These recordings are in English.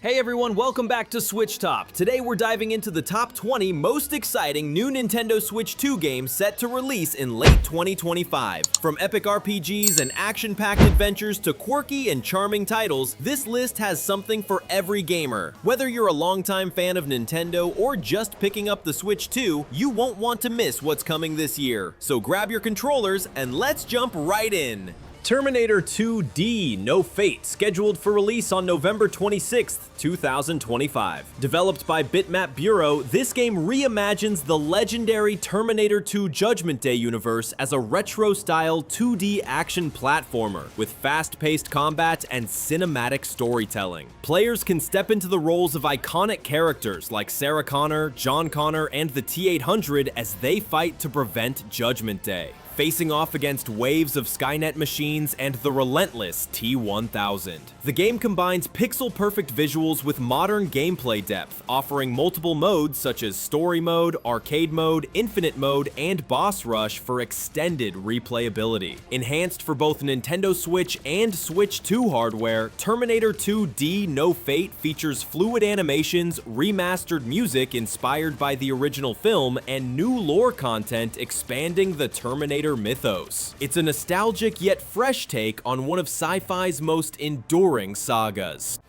Hey everyone, welcome back to SwitchTop. Today we're diving into the top 20 most exciting new Nintendo Switch 2 games set to release in late 2025. From epic RPGs and action-packed adventures to quirky and charming titles, this list has something for every gamer. Whether you're a longtime fan of Nintendo or just picking up the Switch 2, you won't want to miss what's coming this year. So grab your controllers and let's jump right in. Terminator 2D No Fate, scheduled for release on November 26, 2025. Developed by Bitmap Bureau, this game reimagines the legendary Terminator 2 Judgment Day universe as a retro-style 2D action platformer with fast-paced combat and cinematic storytelling. Players can step into the roles of iconic characters like Sarah Connor, John Connor, and the T-800 as they fight to prevent Judgment Day, facing off against waves of Skynet machines and the relentless T-1000. The game combines pixel-perfect visuals with modern gameplay depth, offering multiple modes such as Story Mode, Arcade Mode, Infinite Mode, and Boss Rush for extended replayability. Enhanced for both Nintendo Switch and Switch 2 hardware, Terminator 2D No Fate features fluid animations, remastered music inspired by the original film, and new lore content expanding the Terminator mythos. It's a nostalgic yet fresh take on one of sci-fi's most enduring sagas.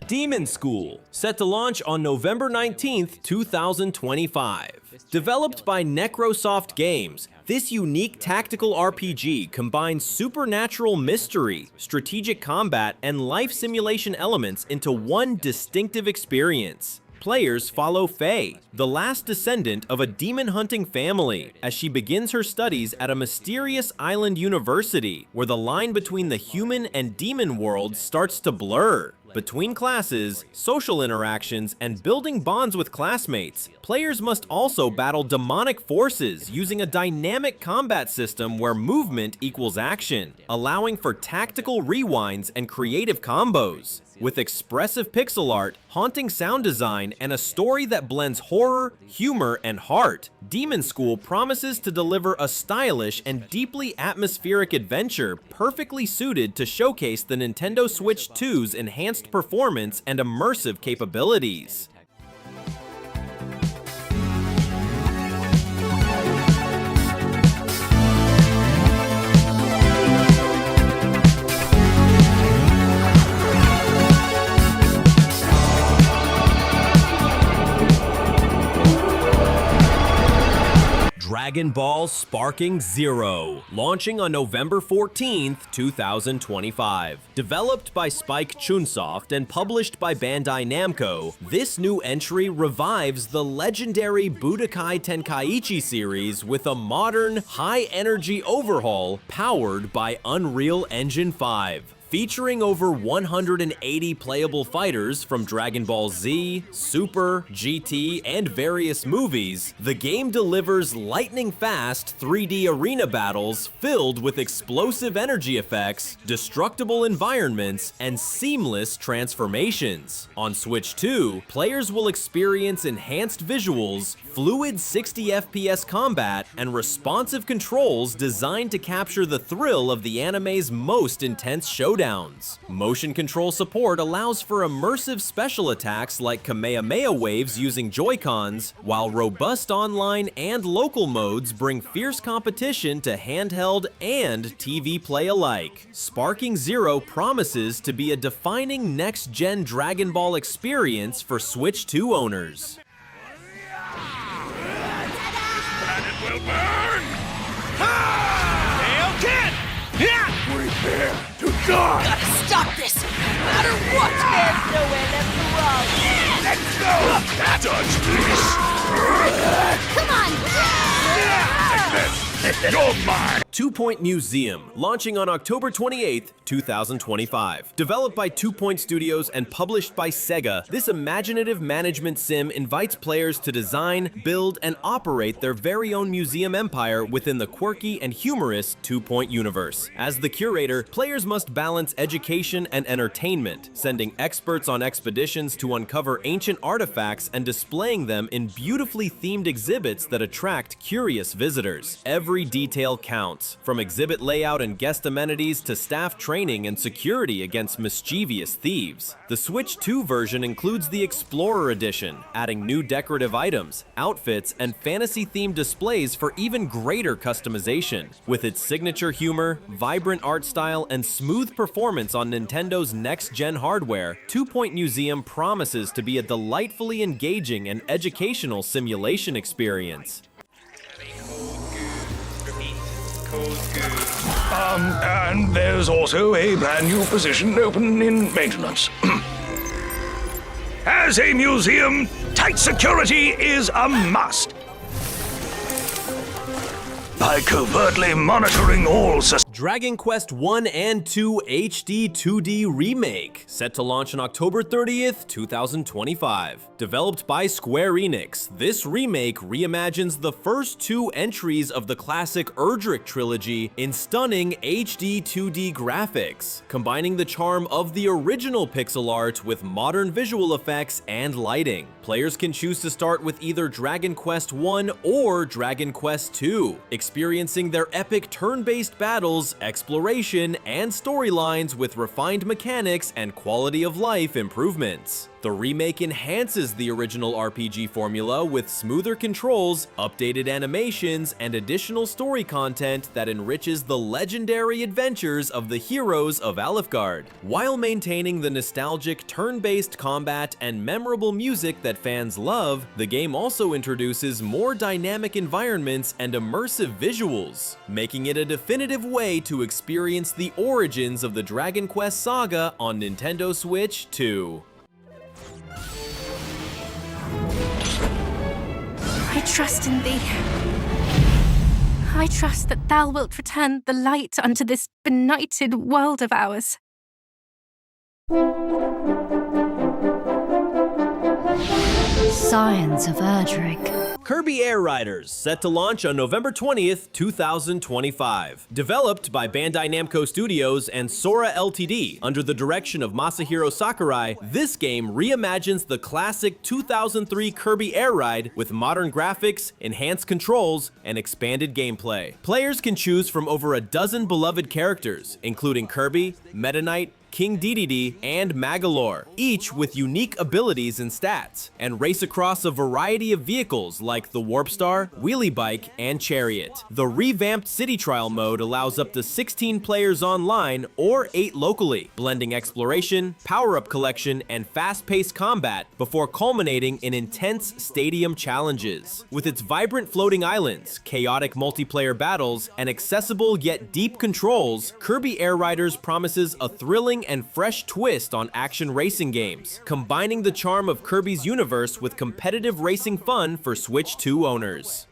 Demonschool, set to launch on November 19th, 2025. Developed by Necrosoft Games, this unique tactical RPG combines supernatural mystery, strategic combat, and life simulation elements into one distinctive experience. Players follow Faye, the last descendant of a demon-hunting family, as she begins her studies at a mysterious island university, where the line between the human and demon worlds starts to blur. Between classes, social interactions, and building bonds with classmates, players must also battle demonic forces using a dynamic combat system where movement equals action, allowing for tactical rewinds and creative combos. With expressive pixel art, haunting sound design, and a story that blends horror, humor, and heart, Demonschool promises to deliver a stylish and deeply atmospheric adventure perfectly suited to showcase the Nintendo Switch 2's enhanced performance and immersive capabilities. Dragon Ball Sparking Zero, launching on November 14th, 2025. Developed by Spike Chunsoft and published by Bandai Namco, this new entry revives the legendary Budokai Tenkaichi series with a modern, high-energy overhaul powered by Unreal Engine 5. Featuring over 180 playable fighters from Dragon Ball Z, Super, GT, and various movies, the game delivers lightning-fast 3D arena battles filled with explosive energy effects, destructible environments, and seamless transformations. On Switch 2, players will experience enhanced visuals, fluid 60 FPS combat, and responsive controls designed to capture the thrill of the anime's most intense showdowns. Motion control support allows for immersive special attacks like Kamehameha waves using Joy-Cons, while robust online and local modes bring fierce competition to handheld and TV play alike. Sparking Zero promises to be a defining next-gen Dragon Ball experience for Switch 2 owners. Will burn! Hail Kid! Yeah! Prepare to die! Gotta stop this, no matter what! There's nowhere left to run! Let's go! Touch this! Come on! Take this! You're mine! 2 Point Museum, launching on October 28th, 2025. Developed by 2 Point Studios and published by Sega, this imaginative management sim invites players to design, build, and operate their very own museum empire within the quirky and humorous 2 Point universe. As the curator, players must balance education and entertainment, sending experts on expeditions to uncover ancient artifacts and displaying them in beautifully themed exhibits that attract curious visitors. Every detail counts, from exhibit layout and guest amenities to staff training and security against mischievous thieves. The Switch 2 version includes the Explorer Edition, adding new decorative items, outfits, and fantasy-themed displays for even greater customization. With its signature humor, vibrant art style, and smooth performance on Nintendo's next-gen hardware, 2 Point Museum promises to be a delightfully engaging and educational simulation experience. And there's also a brand new position open in maintenance. As a museum, tight security is a must. By covertly monitoring all Dragon Quest 1 and 2 HD 2D Remake, set to launch on October 30th, 2025. Developed by Square Enix, this remake reimagines the first 2 entries of the classic Erdrick trilogy in stunning HD 2D graphics, combining the charm of the original pixel art with modern visual effects and lighting. Players can choose to start with either Dragon Quest 1 or Dragon Quest 2, experiencing their epic turn-based battles, exploration, and storylines with refined mechanics and quality of life improvements. The remake enhances the original RPG formula with smoother controls, updated animations, and additional story content that enriches the legendary adventures of the heroes of Alefgard. While maintaining the nostalgic turn-based combat and memorable music that fans love, the game also introduces more dynamic environments and immersive visuals, making it a definitive way to experience the origins of the Dragon Quest saga on Nintendo Switch 2. I trust in thee. I trust that thou wilt return the light unto this benighted world of ours. Science of Erdrick. Kirby Air Riders, set to launch on November 20th, 2025. Developed by Bandai Namco Studios and Sora Ltd. under the direction of Masahiro Sakurai, this game reimagines the classic 2003 Kirby Air Ride with modern graphics, enhanced controls, and expanded gameplay. Players can choose from over a dozen beloved characters, including Kirby, Meta Knight, King Dedede, and Magolor, each with unique abilities and stats, and race across a variety of vehicles like the Warp Star, Wheelie Bike, and Chariot. The revamped City Trial mode allows up to 16 players online or 8 locally, blending exploration, power-up collection, and fast-paced combat before culminating in intense stadium challenges. With its vibrant floating islands, chaotic multiplayer battles, and accessible yet deep controls, Kirby Air Riders promises a thrilling and fresh twist on action racing games, combining the charm of Kirby's universe with competitive racing fun for Switch 2 owners.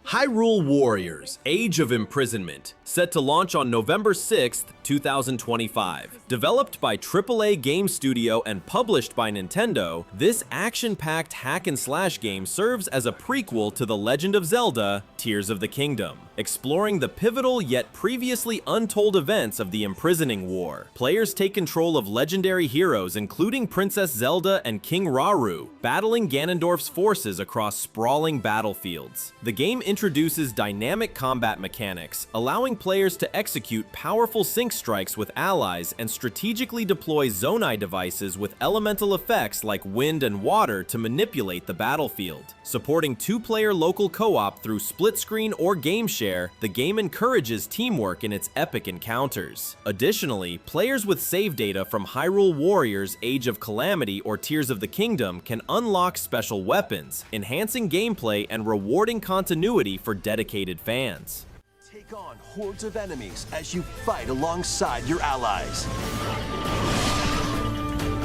Hyrule Warriors: Age of Imprisonment, set to launch on November 6th, 2025. Developed by AAA Game Studio and published by Nintendo, this action-packed hack-and-slash game serves as a prequel to The Legend of Zelda: Tears of the Kingdom, exploring the pivotal yet previously untold events of the Imprisoning War. Players take control of legendary heroes including Princess Zelda and King Rauru, battling Ganondorf's forces across sprawling battlefields. The game introduces dynamic combat mechanics, allowing players to execute powerful sync strikes with allies and strategically deploy Zonai devices with elemental effects like wind and water to manipulate the battlefield. Supporting 2-player local co-op through split split screen or game share, the game encourages teamwork in its epic encounters. Additionally, players with save data from Hyrule Warriors Age of Calamity or Tears of the Kingdom can unlock special weapons, enhancing gameplay and rewarding continuity for dedicated fans. Take on hordes of enemies as you fight alongside your allies.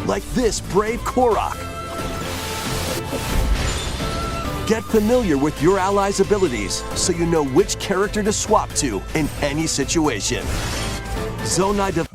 Like this brave Korok. Get familiar with your allies' abilities so you know which character to swap to in any situation.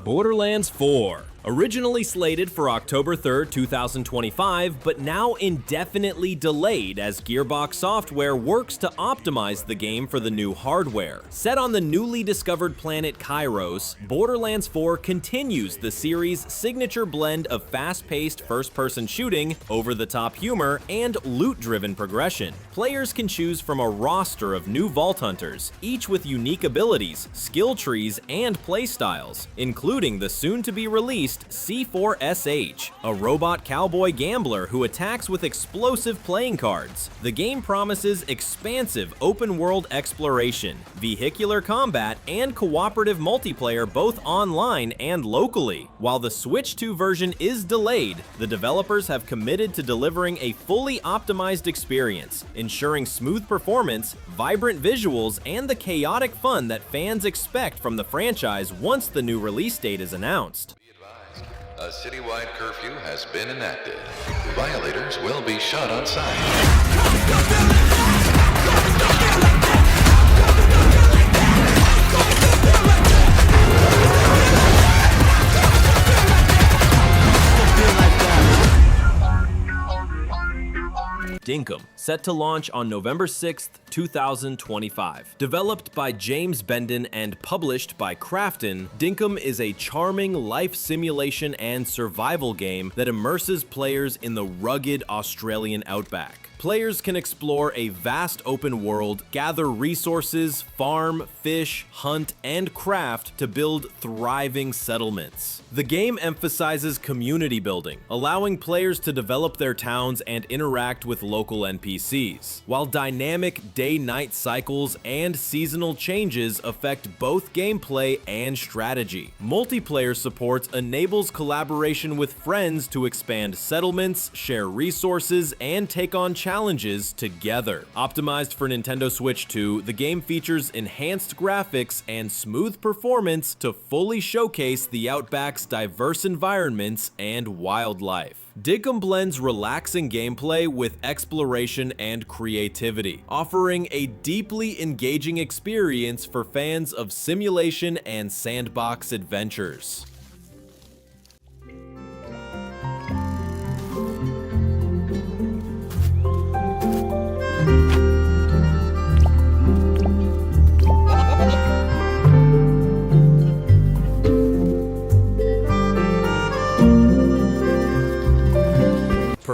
Borderlands 4. Originally slated for October 3rd, 2025, but now indefinitely delayed as Gearbox Software works to optimize the game for the new hardware. Set on the newly discovered planet Kairos, Borderlands 4 continues the series' signature blend of fast-paced first-person shooting, over-the-top humor, and loot-driven progression. Players can choose from a roster of new Vault Hunters, each with unique abilities, skill trees, and playstyles, including the soon-to-be-released C4SH, a robot cowboy gambler who attacks with explosive playing cards. The game promises expansive open-world exploration, vehicular combat, and cooperative multiplayer both online and locally. While the Switch 2 version is delayed, the developers have committed to delivering a fully optimized experience, ensuring smooth performance, vibrant visuals, and the chaotic fun that fans expect from the franchise once the new release date is announced. A citywide curfew has been enacted. Violators will be shot on sight. Dinkum, set to launch on November 6th, 2025. Developed by James Bendon and published by Krafton, Dinkum is a charming life simulation and survival game that immerses players in the rugged Australian outback. Players can explore a vast open world, gather resources, farm, fish, hunt, and craft to build thriving settlements. The game emphasizes community building, allowing players to develop their towns and interact with local NPCs, while dynamic day-night cycles and seasonal changes affect both gameplay and strategy. Multiplayer support enables collaboration with friends to expand settlements, share resources, and take on challenges together. Optimized for Nintendo Switch 2, the game features enhanced graphics and smooth performance to fully showcase the Outback's diverse environments and wildlife. Dinkum blends relaxing gameplay with exploration and creativity, offering a deeply engaging experience for fans of simulation and sandbox adventures.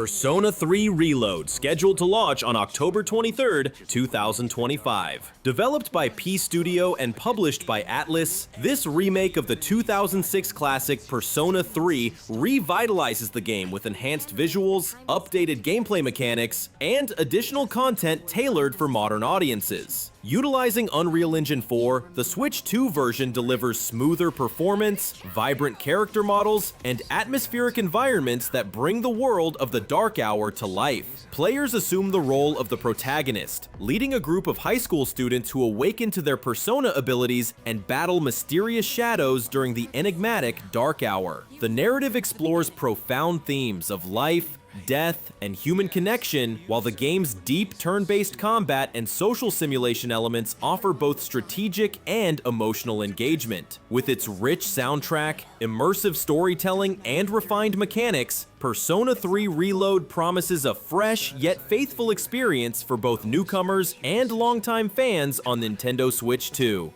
Persona 3 Reload, scheduled to launch on October 23rd, 2025. Developed by P Studio and published by Atlus, this remake of the 2006 classic Persona 3 revitalizes the game with enhanced visuals, updated gameplay mechanics, and additional content tailored for modern audiences. Utilizing Unreal Engine 4, the Switch 2 version delivers smoother performance, vibrant character models, and atmospheric environments that bring the world of the Dark Hour to life. Players assume the role of the protagonist, leading a group of high school students who awaken to their Persona abilities and battle mysterious shadows during the enigmatic Dark Hour. The narrative explores profound themes of life, death, and human connection, while the game's deep turn-based combat and social simulation elements offer both strategic and emotional engagement. With its rich soundtrack, immersive storytelling, and refined mechanics, Persona 3 Reload promises a fresh yet faithful experience for both newcomers and longtime fans on Nintendo Switch 2.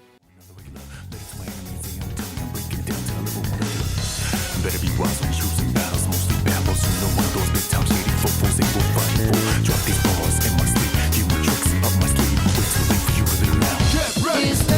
Better be wise when choosing battles, mostly bad boys who know one of those big time shady fofos they will fight for. Drop these bars in my sleep, give me tricks up my sleeve. Wait too late for you to live loud. Get ready!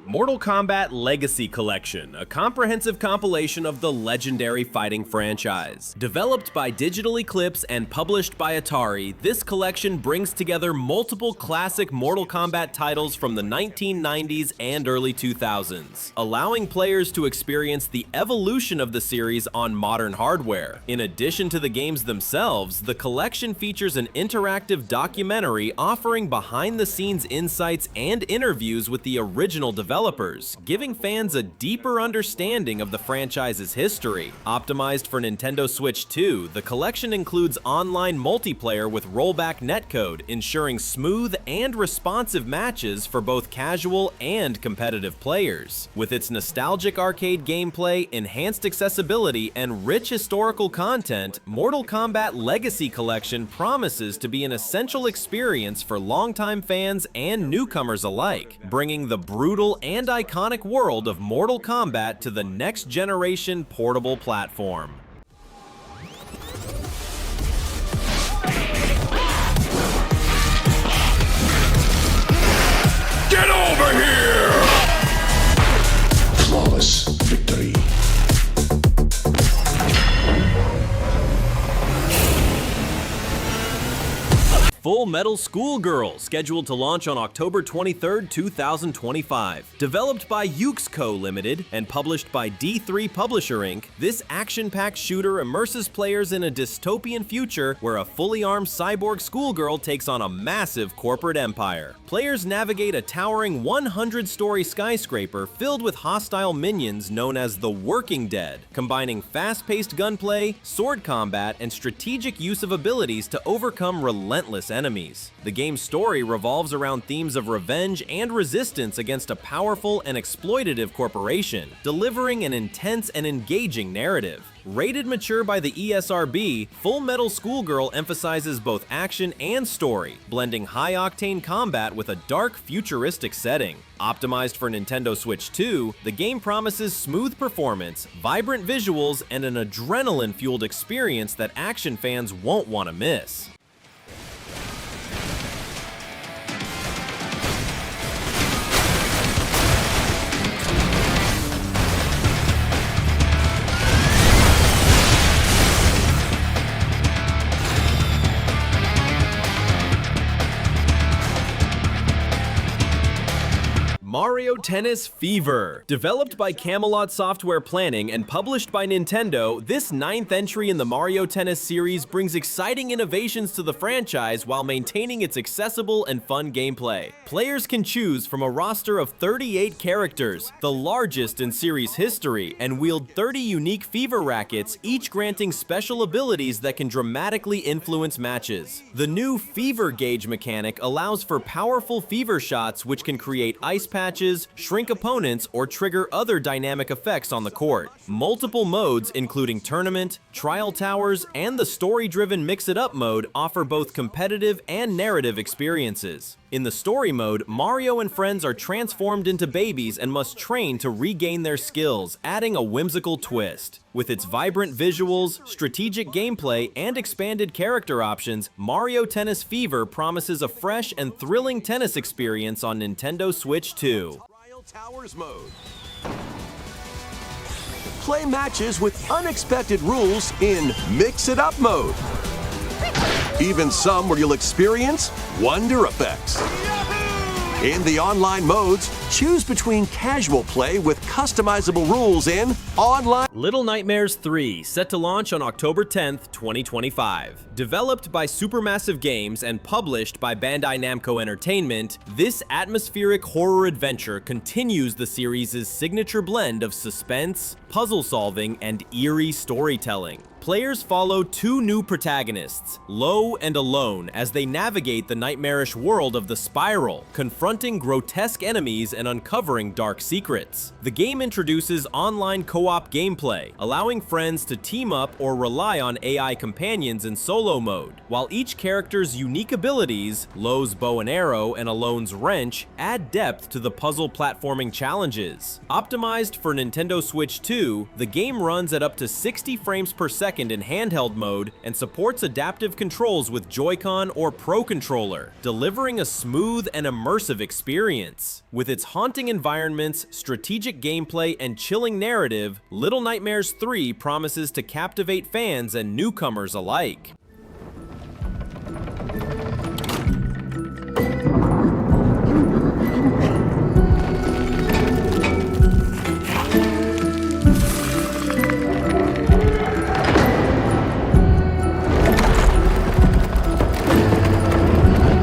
Mortal Mortal Kombat Legacy Collection, a comprehensive compilation of the legendary fighting franchise. Developed by Digital Eclipse and published by Atari, this collection brings together multiple classic Mortal Kombat titles from the 1990s and early 2000s, allowing players to experience the evolution of the series on modern hardware. In addition to the games themselves, the collection features an interactive documentary offering behind-the-scenes insights and interviews with the original developers, giving fans a deeper understanding of the franchise's history. Optimized for Nintendo Switch 2, the collection includes online multiplayer with rollback netcode, ensuring smooth and responsive matches for both casual and competitive players. With its nostalgic arcade gameplay, enhanced accessibility, and rich historical content, Mortal Kombat Legacy Collection promises to be an essential experience for longtime fans and newcomers alike, bringing the brutal and iconic world of Mortal Kombat to the next generation portable platform. Get over here! Flawless victory. Full Metal Schoolgirl, scheduled to launch on October 23, 2025. Developed by Yuke's Limited and published by D3 Publisher Inc., this action-packed shooter immerses players in a dystopian future where a fully armed cyborg schoolgirl takes on a massive corporate empire. Players navigate a towering 100-story skyscraper filled with hostile minions known as the Working Dead, combining fast-paced gunplay, sword combat, and strategic use of abilities to overcome relentless enemies. The game's story revolves around themes of revenge and resistance against a powerful and exploitative corporation, delivering an intense and engaging narrative. Rated mature by the ESRB, Full Metal Schoolgirl emphasizes both action and story, blending high-octane combat with a dark, futuristic setting. Optimized for Nintendo Switch 2, the game promises smooth performance, vibrant visuals, and an adrenaline-fueled experience that action fans won't want to miss. Mario Tennis Fever. Developed by Camelot Software Planning and published by Nintendo, this 9th entry in the Mario Tennis series brings exciting innovations to the franchise while maintaining its accessible and fun gameplay. Players can choose from a roster of 38 characters, the largest in series history, and wield 30 unique Fever rackets, each granting special abilities that can dramatically influence matches. The new Fever Gauge mechanic allows for powerful Fever shots which can create ice patches, shrink opponents, or trigger other dynamic effects on the court. Multiple modes, including Tournament, Trial Towers, and the story-driven Mix-It-Up mode, offer both competitive and narrative experiences. In the story mode, Mario and friends are transformed into babies and must train to regain their skills, adding a whimsical twist. With its vibrant visuals, strategic gameplay, and expanded character options, Mario Tennis Fever promises a fresh and thrilling tennis experience on Nintendo Switch 2. Trial Towers mode. Play matches with unexpected rules in Mix-It-Up mode. Even some where you'll experience wonder effects. In the online modes, choose between casual play with customizable rules in online. Little Nightmares 3, set to launch on October 10th, 2025. Developed by Supermassive Games and published by Bandai Namco Entertainment, this atmospheric horror adventure continues the series' signature blend of suspense, puzzle solving, and eerie storytelling. Players follow two new protagonists, Lo and Alone, as they navigate the nightmarish world of the Spiral, confronting grotesque enemies and uncovering dark secrets. The game introduces online co-op gameplay, allowing friends to team up or rely on AI companions in solo mode, while each character's unique abilities, Lo's bow and arrow and Alone's wrench, add depth to the puzzle platforming challenges. Optimized for Nintendo Switch 2, the game runs at up to 60 frames per second 2nd in handheld mode and supports adaptive controls with Joy-Con or Pro Controller, delivering a smooth and immersive experience. With its haunting environments, strategic gameplay, and chilling narrative, Little Nightmares 3 promises to captivate fans and newcomers alike.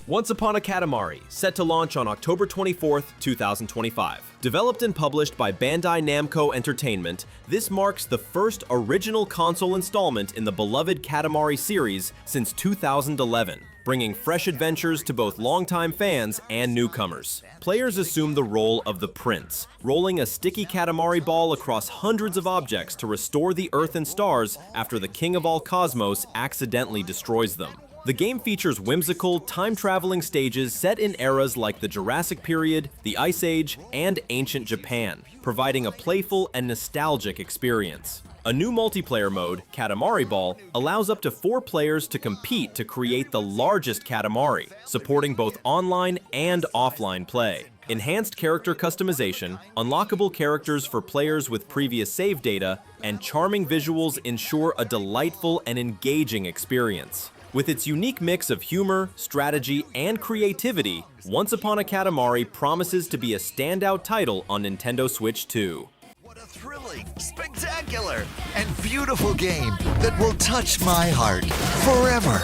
Once Upon a Katamari, set to launch on October 24th, 2025. Developed and published by Bandai Namco Entertainment, this marks the first original console installment in the beloved Katamari series since 2011, bringing fresh adventures to both longtime fans and newcomers. Players assume the role of the prince, rolling a sticky Katamari ball across hundreds of objects to restore the Earth and stars after the King of all Cosmos accidentally destroys them. The game features whimsical, time-traveling stages set in eras like the Jurassic period, the Ice Age, and ancient Japan, providing a playful and nostalgic experience. A new multiplayer mode, Katamari Ball, allows up to 4 players to compete to create the largest Katamari, supporting both online and offline play. Enhanced character customization, unlockable characters for players with previous save data, and charming visuals ensure a delightful and engaging experience. With its unique mix of humor, strategy, and creativity, Once Upon a Katamari promises to be a standout title on Nintendo Switch 2. What a thrilling, spectacular, and beautiful game that will touch my heart forever.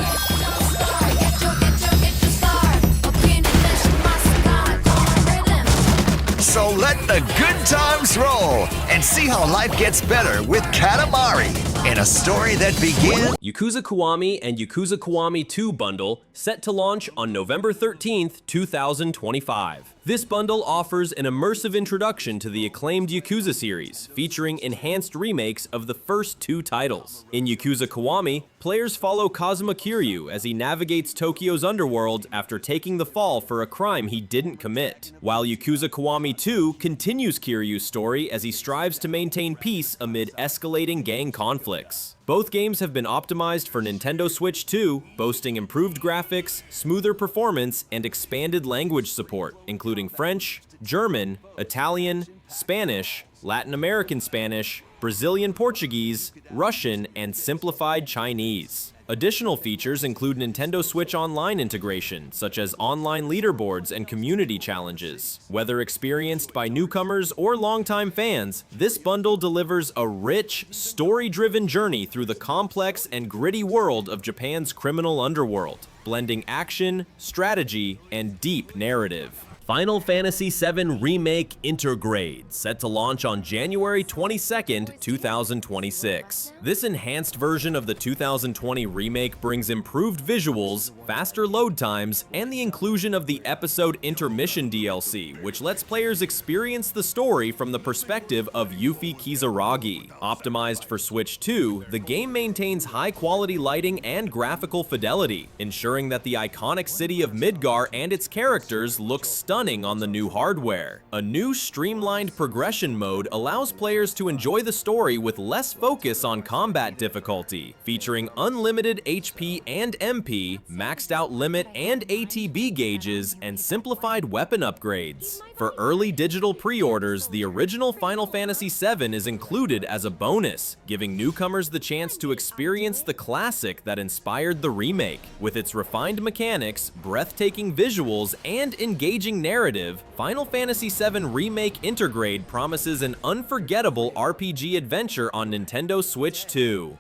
So let the good times roll and see how life gets better with Katamari in a story that begins. Yakuza Kiwami and Yakuza Kiwami 2 bundle set to launch on November 13th, 2025. This bundle offers an immersive introduction to the acclaimed Yakuza series, featuring enhanced remakes of the first 2 titles. In Yakuza Kiwami, players follow Kazuma Kiryu as he navigates Tokyo's underworld after taking the fall for a crime he didn't commit, while Yakuza Kiwami 2 continues Kiryu's story as he strives to maintain peace amid escalating gang conflicts. Both games have been optimized for Nintendo Switch 2, boasting improved graphics, smoother performance, and expanded language support, including French, German, Italian, Spanish, Latin American Spanish, Brazilian Portuguese, Russian, and simplified Chinese. Additional features include Nintendo Switch Online integration, such as online leaderboards and community challenges. Whether experienced by newcomers or longtime fans, this bundle delivers a rich, story-driven journey through the complex and gritty world of Japan's criminal underworld, blending action, strategy, and deep narrative. Final Fantasy VII Remake Intergrade, set to launch on January 22nd, 2026. This enhanced version of the 2020 remake brings improved visuals, faster load times, and the inclusion of the episode Intermission DLC, which lets players experience the story from the perspective of Yuffie Kizaragi. Optimized for Switch 2, the game maintains high-quality lighting and graphical fidelity, ensuring that the iconic city of Midgar and its characters look stunning on the new hardware. A new streamlined progression mode allows players to enjoy the story with less focus on combat difficulty, featuring unlimited HP and MP, maxed out limit and ATB gauges, and simplified weapon upgrades. For early digital pre-orders, the original Final Fantasy VII is included as a bonus, giving newcomers the chance to experience the classic that inspired the remake. With its refined mechanics, breathtaking visuals, and engaging narrative, Final Fantasy VII Remake Intergrade promises an unforgettable RPG adventure on Nintendo Switch 2.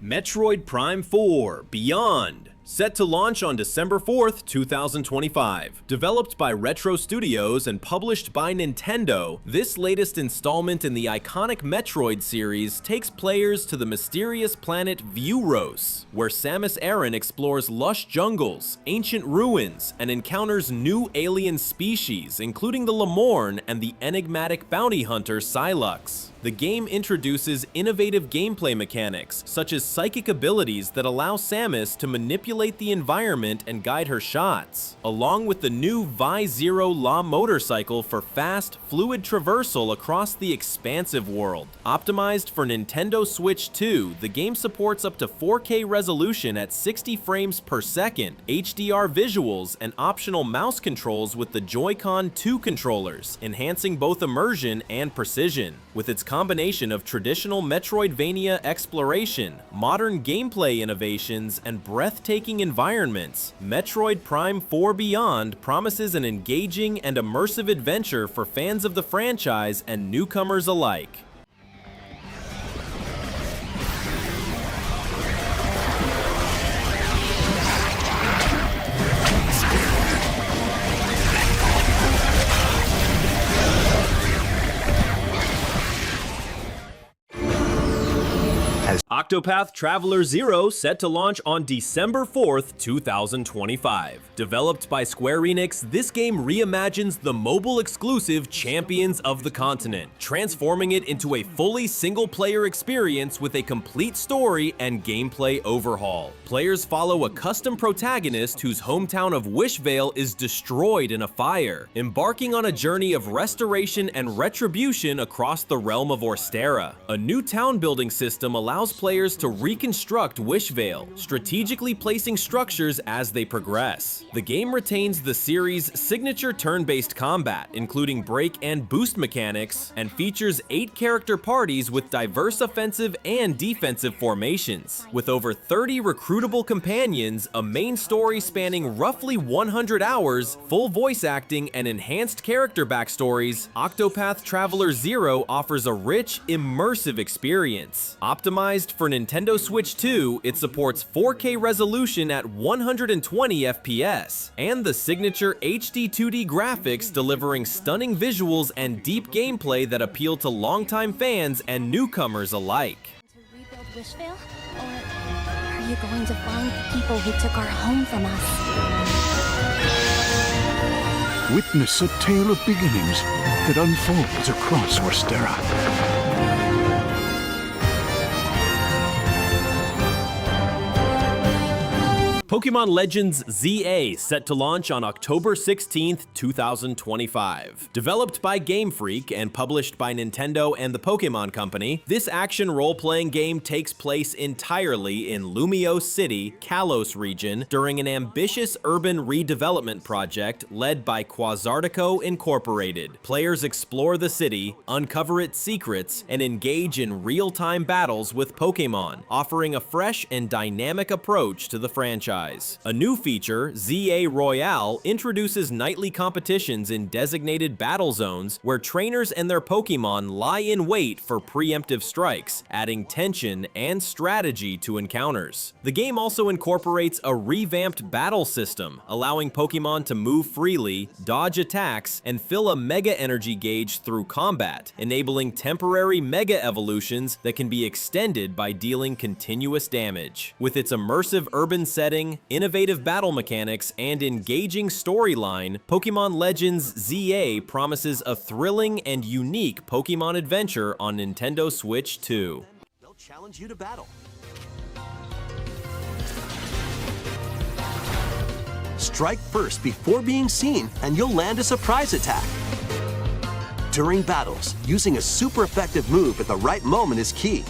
Metroid Prime 4 Beyond. Set to launch on December 4th, 2025. Developed by Retro Studios and published by Nintendo, this latest installment in the iconic Metroid series takes players to the mysterious planet Vuros, where Samus Aran explores lush jungles, ancient ruins, and encounters new alien species, including the Lemorn and the enigmatic bounty hunter Sylux. The game introduces innovative gameplay mechanics, such as psychic abilities that allow Samus to manipulate the environment and guide her shots, along with the new Vi-Zero Law motorcycle for fast, fluid traversal across the expansive world. Optimized for Nintendo Switch 2, the game supports up to 4K resolution at 60 frames per second, HDR visuals, and optional mouse controls with the Joy-Con 2 controllers, enhancing both immersion and precision. With its combination of traditional Metroidvania exploration, modern gameplay innovations, and breathtaking environments, Metroid Prime 4 Beyond promises an engaging and immersive adventure for fans of the franchise and newcomers alike. Octopath Traveler 0 set to launch on December 4th, 2025. Developed by Square Enix, this game reimagines the mobile-exclusive Champions of the Continent, transforming it into a fully single-player experience with a complete story and gameplay overhaul. Players follow a custom protagonist whose hometown of Wishvale is destroyed in a fire, embarking on a journey of restoration and retribution across the realm of Orstera. A new town-building system allows players to reconstruct Wishvale, strategically placing structures as they progress. The game retains the series' signature turn-based combat, including break and boost mechanics, and features 8 character parties with diverse offensive and defensive formations. With over 30 recruitable companions, a main story spanning roughly 100 hours, full voice acting, and enhanced character backstories, Octopath Traveler 0 offers a rich, immersive experience. Optimized for Nintendo Switch 2, it supports 4K resolution at 120 FPS, and the signature HD 2D graphics, delivering stunning visuals and deep gameplay that appeal to longtime fans and newcomers alike. To rebuild Wishvale? Or are you going to find the people who took our home from us? Witness a tale of beginnings that unfolds across Orstera. Pokémon Legends ZA set to launch on October 16th, 2025. Developed by Game Freak and published by Nintendo and the Pokémon Company, this action role-playing game takes place entirely in Lumiose City, Kalos region, during an ambitious urban redevelopment project led by Quasartico Incorporated. Players explore the city, uncover its secrets, and engage in real-time battles with Pokémon, offering a fresh and dynamic approach to the franchise. A new feature, ZA Royale, introduces nightly competitions in designated battle zones where trainers and their Pokémon lie in wait for preemptive strikes, adding tension and strategy to encounters. The game also incorporates a revamped battle system, allowing Pokémon to move freely, dodge attacks, and fill a Mega Energy gauge through combat, enabling temporary Mega Evolutions that can be extended by dealing continuous damage. With its immersive urban setting, innovative battle mechanics, and engaging storyline, Pokémon Legends ZA promises a thrilling and unique Pokémon adventure on Nintendo Switch 2. They'll challenge you to battle. Strike first before being seen, and you'll land a surprise attack. During battles, using a super effective move at the right moment is key.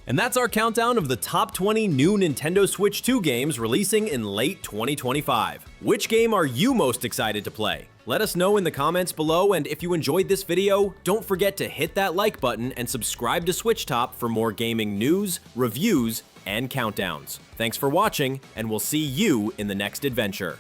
And that's our countdown of the top 20 new Nintendo Switch 2 games releasing in late 2025. Which game are you most excited to play? Let us know in the comments below, and if you enjoyed this video, don't forget to hit that like button and subscribe to SwitchTop for more gaming news, reviews, and countdowns. Thanks for watching, and we'll see you in the next adventure.